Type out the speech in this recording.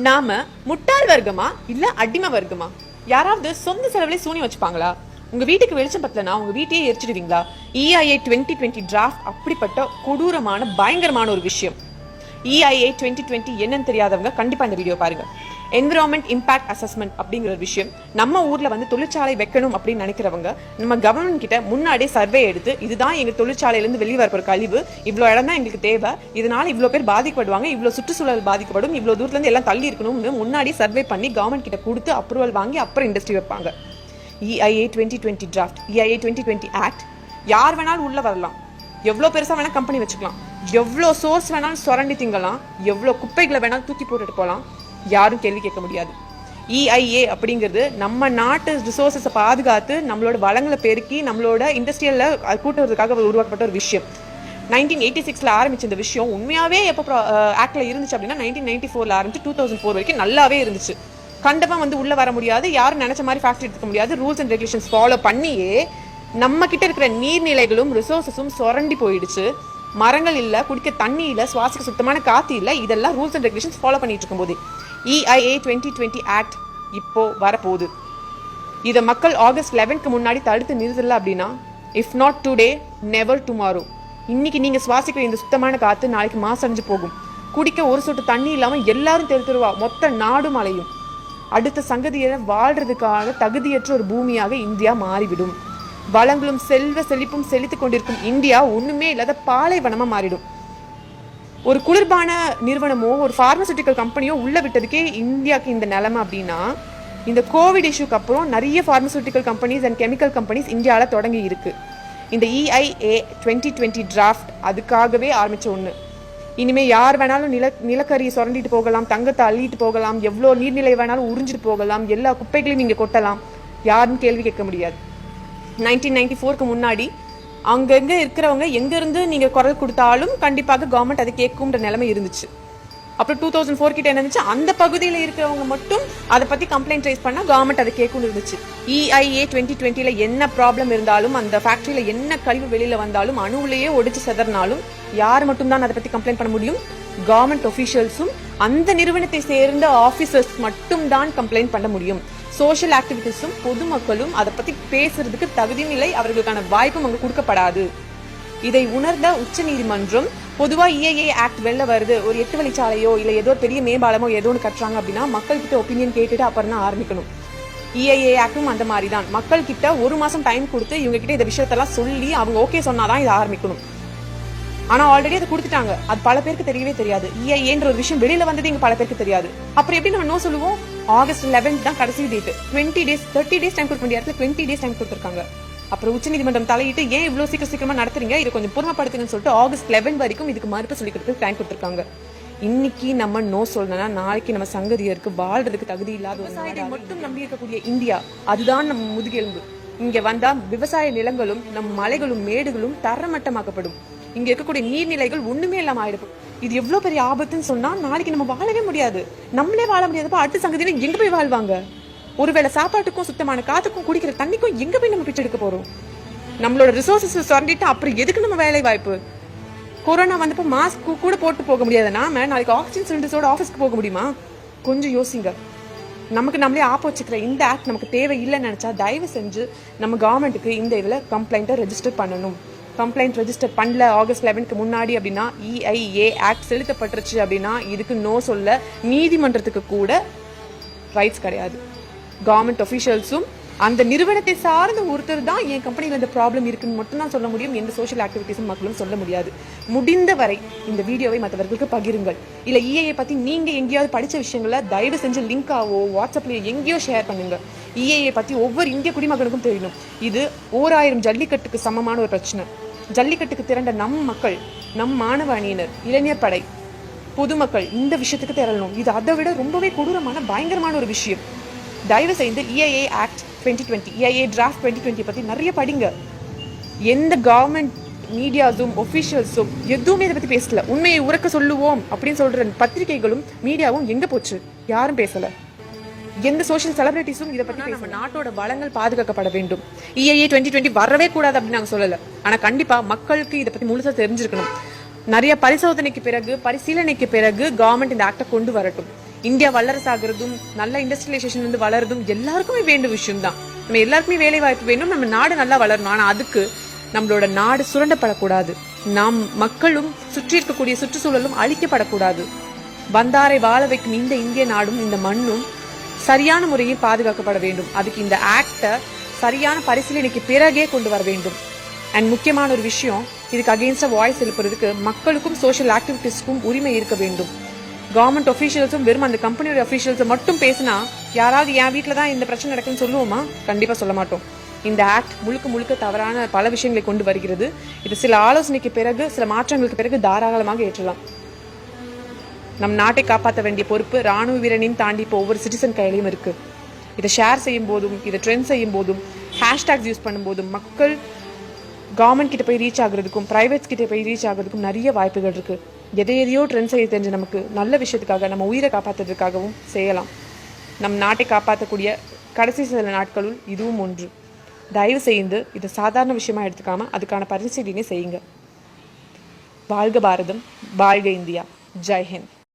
நாம முட்டாள் வர்க்கமா இல்ல அடிமை வர்க்கமா? யாராவது சொந்த செலவுல சூனி வச்சுப்பாங்களா? உங்க வீட்டுக்கு வெளிச்சம் பத்தலனா உங்க வீட்டையே எரிச்சிடுவீங்களா? EIA 2020 டிராஃப்ட் அப்படிப்பட்ட கொடூரமான பயங்கரமான ஒரு விஷயம். EIA 2020 என்னன்னு தெரியாதவங்க கண்டிப்பா இந்த வீடியோ பாருங்க. என்விரான்மெண்ட் இம்பாக்ட் அசஸ்மெண்ட் அப்படிங்கிற ஒரு விஷயம். நம்ம ஊர்ல வந்து தொழிற்சாலை வைக்கணும் அப்படின்னு நினைக்கிறவங்க நம்ம கவர்மெண்ட் கிட்ட முன்னாடியே சர்வே எடுத்து இதுதான் எங்க தொழிற்சாலையில இருந்து வெளியே வரப்போற கழிவு, இவ்வளவு இடம் தான் எங்களுக்கு தேவை, இதனால இவ்வளவு பேர் பாதிக்கப்படுவாங்க, இவ்வளவு சுற்றுச்சூழல் பாதிக்கப்படும், இவ்வளவு தூரத்துல இருந்து எல்லாம் தள்ளி இருக்கணும்னு முன்னாடி சர்வே பண்ணி கவர்மெண்ட் கிட்ட கொடுத்து அப்ரூவல் வாங்கி அப்புறம் இண்டஸ்ட்ரி வைப்பாங்க. EIA 2020 டிராஃப்ட், EIA 2020 ஆக்ட் யார் வேணாலும் உள்ள வரலாம், எவ்வளவு பெருசா வேணா கம்பெனி வச்சுக்கலாம், எவ்வளவு சோர்ஸ் வேணாலும் சுரண்டி திங்கலாம், எவ்வளவு குப்பைகளை வேணாலும் தூக்கி போட்டுட்டு போலாம், யாரும் கேள்வி கேட்க முடியாது. EIA அப்படிங்கிறது நம்ம நாட்டு ரிசோர்ஸஸை பாதுகாத்து நம்மளோட வளங்களை பெருக்கி நம்மளோட இண்டஸ்ட்ரியல்ல கூட்டுறதுக்காக உருவாக்கப்பட்ட ஒரு விஷயம். 1986ல ஆரம்பிச்ச இந்த விஷயம் உண்மையாவே எப்போ ஆக்ட்ல இருந்துச்சு அப்படின்னா 1994ல ஆரம்பிச்சு 2004 வரைக்கும் நல்லாவே இருந்துச்சு. கண்டிப்பா வந்து உள்ள வர முடியாது, யாரும் நினைச்ச மாதிரி ஃபேக்டரி எடுக்க முடியாது, ரூல்ஸ் அண்ட் ரெகுலேஷன்ஸ் ஃபாலோ பண்ணியே நம்ம கிட்ட இருக்கிற நீர்நிலைகளும் ரிசோர்ஸஸும் சுரண்டி போயிடுச்சு. மரங்கள் இல்ல, குடிக்க தண்ணி இல்ல, சுவாசிக்க சுத்தமான காத்து இல்ல, இதெல்லாம் ரூல்ஸ் அண்ட் ரெகுலேஷன்ஸ் ஃபாலோ பண்ணிட்டு இருக்கும் போது EIA 2020 ஆக்ட் இப்போ வரப்போகுது. இதை மக்கள் ஆகஸ்ட் 11க்கு முன்னாடி தடுத்து நிறுத்தல அப்படின்னா if not today never tomorrow, இன்னைக்கு நீங்க சுவாசிக்கிற இந்த சுத்தமான காத்து நாளைக்கு மாசடைஞ்சு போகும். குடிக்க ஒரு சொட்டு தண்ணி இல்லாம எல்லாரும் தெருவா மொத்த நாடும் அலையும். அடுத்த சங்கதியை வாழ்றதுக்காக தகுதியற்ற ஒரு பூமியாக இந்தியா மாறிவிடும். வளங்களும் செல்வ செழிப்பும் செழித்துக் கொண்டிருக்கும் இந்தியா ஒண்ணுமே இல்லாத பாலைவனமா மாறிடும். ஒரு குளிர்பான நிறுவனமோ ஒரு பார்மசூட்டிக்கல் கம்பெனியோ உள்ள விட்டதுக்கே இந்தியாவுக்கு இந்த நிலைமை அப்படின்னா இந்த கோவிட் இஷ்யூக்கு அப்புறம் நிறைய pharmaceutical companies and chemical companies இந்தியாவில தொடங்கி இருக்கு. இந்த EIA 2020 டிராஃப்ட் அதுக்காகவே ஆரம்பிச்ச ஒண்ணு. இனிமே யார் வேணாலும் நிலக்கரியை சுரண்டிட்டு போகலாம், தங்கத்தை அள்ளிட்டு போகலாம், எவ்வளோ நீர்நிலை வேணாலும் உறிஞ்சிட்டு போகலாம், எல்லா குப்பைகளையும் இங்க கொட்டலாம், யாரும் கேள்வி கேட்க முடியாது. 1994க்கு முன்னாடி அங்கங்க இருக்கிறவங்க எங்க இருந்து நீங்க குரல் கொடுத்தாலும் கண்டிப்பாக கவர்மெண்ட் அதை கேட்கும்ன்ற நிலைமை இருந்துச்சு. அப்புறம் 2004 கிட்ட என்ன இருந்துச்சு, அந்த பகுதியில் இருக்கிறவங்க மட்டும் அதை பத்தி கம்ப்ளைண்ட் ரைஸ் பண்ணா கவர்மெண்ட் அதை கேட்கும் இருந்துச்சு. EIA 2020ல என்ன ப்ராப்ளம் இருந்தாலும், அந்த ஃபேக்டரியில என்ன கழிவு வெளியில வந்தாலும், அணுவிலேயே ஒடிச்சு செதறினாலும் யார் மட்டும் தான் அதை பத்தி கம்ப்ளைண்ட் பண்ண முடியும்? கவர்மெண்ட் ஒபிஷியல்ஸும் அந்த நிறுவனத்தை சேர்ந்த ஆபீசர்ஸ் மட்டும் தான் கம்ப்ளைண்ட் பண்ண முடியும். சோஷியல் ஆக்டிவிட்டிஸும் பொதுமக்களும் அதை பத்தி பேசுறதுக்கு தகுதியும் இல்லை, அவர்களுக்கான வாய்ப்பும் அங்க கொடுக்கப்படாது. இதை உணர்ந்த உச்ச நீதிமன்றம் பொதுவா EIA ஆக்ட் வெளில வருது, ஒரு 8 வழிச்சாலையோ இல்ல ஏதோ பெரிய மேம்பாலமோ ஏதோ ஒன்று கட்டுறாங்க அப்படின்னா மக்கள் கிட்ட ஒப்பீனியன் கேட்டுட்டு அப்புறம் தான் ஆரம்பிக்கணும். EIA ஆக்டும் அந்த மாதிரி தான், மக்கள் கிட்ட ஒரு மாசம் டைம் கொடுத்து இவங்க கிட்ட இந்த விஷயத்தெல்லாம் சொல்லி அவங்க ஓகே சொன்னாதான் இதை ஆரம்பிக்கணும். ஆனா ஆல்ரெடி அதை கொடுத்துட்டாங்க, அது பல பேருக்கு தெரியவே தெரியாது. EIAன்ற ஒரு விஷயம் வெளியில வந்தது இங்க பல பேருக்கு தெரியாது. அப்புறம் எப்படி நம்ம நோ சொல்லுவோம்? ஆகஸ்ட் 11 தான் கடைசி டேட். 20 டேஸ் 30 டேஸ் டைம் கொடுக்க வேண்டிய இடத்துல 20 டேஸ் டைம் கொடுத்துருக்காங்க. அப்புறம் உச்சநீதிமன்றம் தலையிட்டு ஏன் இவ்வளவு சீக்கிரமா நடத்துறீங்க, இதை கொஞ்சம் பொறுமைப்படுத்துங்கன்னு சொல்லிட்டு ஆகஸ்ட் 11 வரைக்கும் இதுக்கு மறுப்பு சொல்லி கொடுத்து டைம் கொடுத்துருக்காங்க. இன்னைக்கு நம்ம நோ சொல்லணும்னா நாளைக்கு நம்ம சங்கதியருக்கு வாழ்றதுக்கு தகுதி இல்லாத விவசாயிகளை மட்டும் நம்பி இருக்கக்கூடிய இந்தியா, அதுதான் நம்ம முதுகெலும்பு. இங்க வந்தா விவசாய நிலங்களும் நம் மலைகளும் மேடுகளும் தரமட்டமாக்கப்படும். இங்க இருக்கக்கூடிய நீர்நிலைகள் ஒண்ணுமே இல்லாம ஆயிடும். இது எவ்வளவு பெரிய ஆபத்துன்னு சொன்னா நாளைக்கு நம்ம வாழவே முடியாது, நம்மளே வாழ முடியாதப்ப அடுத்த சங்கதியில எங்க போய் வாழ்வாங்க? ஒருவேளை சாப்பாட்டுக்கும் சுத்தமான காத்துக்கும் குடிக்கிற தண்ணிக்கும் எங்க போய் நம்ம பிச்சை எடுக்க போறோம்? நம்மளோட ரிசோர்சஸ் சுரண்டிட்டு அப்புறம் எதுக்கு நம்ம வேலை வாய்ப்பு? கொரோனா வந்தப்ப மாஸ்க் கூட போட்டு போக முடியாது, நாம நாளைக்கு ஆக்சிஜன் சிலிண்டர்ஸோட ஆஃபீஸ்க்கு போக முடியுமா? கொஞ்சம் யோசிங்க. நமக்கு நம்மளே ஆப் வச்சுக்கிற இந்த ஆக்ட் நமக்கு தேவை இல்லைன்னு நினைச்சா தயவு செஞ்சு நம்ம கவர்மெண்ட்டுக்கு இந்த இதுல கம்ப்ளைண்ட்டை ரெஜிஸ்டர் பண்ணணும். கம்ப்ளைண்ட் ரெஜிஸ்டர் பண்ணல ஆகஸ்ட் 11க்கு முன்னாடி அப்படின்னா EIA ஆக்ட் செலுத்தப்பட்டுருச்சு அப்படின்னா இதுக்கு நோ சொல்ல நீதிமன்றத்துக்கு கூட ரைட்ஸ் கிடையாது. கவர்மெண்ட் ஒபிஷியல்ஸும் அந்த நிறுவனத்தை சார்ந்த ஒருத்தர் தான் என் கம்பெனியில் இந்த ப்ராப்ளம் இருக்குன்னு மட்டும் தான் சொல்ல முடியும். எந்த சோஷியல் ஆக்டிவிட்டிஸும் மக்களும் சொல்ல முடியாது. முடிந்த வரை இந்த வீடியோவை மற்றவர்களுக்கு பகிருங்கள். இல்ல EIA பத்தி நீங்க எங்கேயாவது படிச்ச விஷயங்களை தயவு செஞ்சு லிங்காவோ வாட்ஸ்அப்லயோ எங்கேயோ ஷேர் பண்ணுங்க. EIA பத்தி ஒவ்வொரு இந்திய குடிமகனுக்கும் தெரியணும். இது 1000 ஜல்லிக்கட்டுக்கு சமமான ஒரு பிரச்சனை. ஜல்லிக்கட்டுக்கு திரண்ட நம் மக்கள், நம் மாணவ அணியினர், இளைஞர் படை, பொதுமக்கள் இந்த விஷயத்துக்கு திரளணும். இது அதை விட ரொம்பவே கொடூரமான பயங்கரமான ஒரு விஷயம். தயவு செய்து EIA ஆக்ட் 2020 EIA டிராஃப்ட் 2020 பத்தி நிறைய படிங்க. எந்த கவர்மெண்ட் மீடியாஸும் ஒபிஷியல்ஸும் எதுவுமே இதை பத்தி பேசல. உண்மையை உறக்க சொல்லுவோம் அப்படின்னு சொல்ற பத்திரிகைகளும் மீடியாவும் எங்க போச்சு? யாரும் பேசல. எந்த சோஷியல் செலிபிரிட்டிஸும் இதை பத்தி நம்ம நாட்டோட வளங்கள் பாதுகாக்கப்பட வேண்டும். EIA 2020 வரவே கூடாது அப்படின்னு நாங்க சொல்லல. ஆனா கண்டிப்பா மக்களுக்கு இதை பத்தி முழுசா தெரிஞ்சிருக்கணும். நிறைய பரிசோதனைக்கு பிறகு பரிசீலனைக்கு பிறகு கவர்மெண்ட் இந்த ஆக்டை கொண்டு வரட்டும். இந்தியா வல்லரசாகிறதும் நல்ல இண்டஸ்ட்ரியலைசேஷன் வந்து வளர்றதும் எல்லாருக்குமே வேண்டிய விஷயம் தான். நம்ம எல்லாருக்குமே வேலை வாய்ப்பு வேணும், நம்ம நாடு நல்லா வளரணும். ஆனா அதுக்கு நம்மளோட நாடு சுரண்டப்படக்கூடாது, நாம் மக்களும் சுற்றி இருக்கக்கூடிய சுற்றுச்சூழலும் அழிக்கப்படக்கூடாது. வந்தாரை வாழ வைக்கும் இந்த இந்திய நாடும் இந்த மண்ணும் சரியான முறையில் பாதுகாக்கப்பட வேண்டும். அதுக்கு இந்த ஆக்டை சரியான பரிசீலனைக்கு பிறகே கொண்டு வர வேண்டும். அண்ட் முக்கியமான ஒரு விஷயம், இதுக்கு அகெயின்ஸ்டா வாய்ஸ் எழுப்புறதுக்கு மக்களுக்கும் சோஷியல் ஆக்டிவிட்டிஸ்க்கும் உரிமை இருக்க வேண்டும். கவர்மெண்ட் அஃபீஷியல்ஸும் வெறும் அந்த கம்பெனியோட அஃபீஷியல்ஸை மட்டும் பேசினா யாராவது என் வீட்டில் தான் இந்த பிரச்சனை நடக்குன்னு சொல்லுவோமா? கண்டிப்பாக சொல்ல மாட்டோம். இந்த ஆக்ட் முழுக்க முழுக்க தவறான பல விஷயங்களை கொண்டு வருகிறது. இது சில ஆலோசனைக்கு பிறகு, சில மாற்றங்களுக்கு பிறகு தாராளமாக ஏற்றலாம். நம் நாட்டை காப்பாற்ற வேண்டிய பொறுப்பு ராணுவ வீரனையும் தாண்டி இப்போ ஒவ்வொரு சிட்டிசன் கையிலையும் இருக்கு. இதை ஷேர் செய்யும் போதும், இதை ட்ரெண்ட் செய்யும் போதும், ஹேஷ்டாக்ஸ் யூஸ் பண்ணும்போதும் மக்கள் கவர்மெண்ட் கிட்ட போய் ரீச் ஆகுறதுக்கும் பிரைவேட்ஸ் கிட்ட போய் ரீச் ஆகுறதுக்கும் நிறைய வாய்ப்புகள் இருக்கு. எதையோ ட்ரெண்ட் செய்ய தெரிஞ்ச நமக்கு நல்ல விஷயத்துக்காக, நம்ம உயிரை காப்பாற்றுறதுக்காகவும் செய்யலாம். நம் நாட்டை காப்பாற்றக்கூடிய கடைசி சில நாட்களுள் இதுவும் ஒன்று. தயவு செய்து இது சாதாரண விஷயமா எடுத்துக்காம அதுக்கான பரிசீலனை செய்யுங்க. வாழ்க பாரதம், வாழ்க இந்தியா. ஜெய் ஹிந்த்.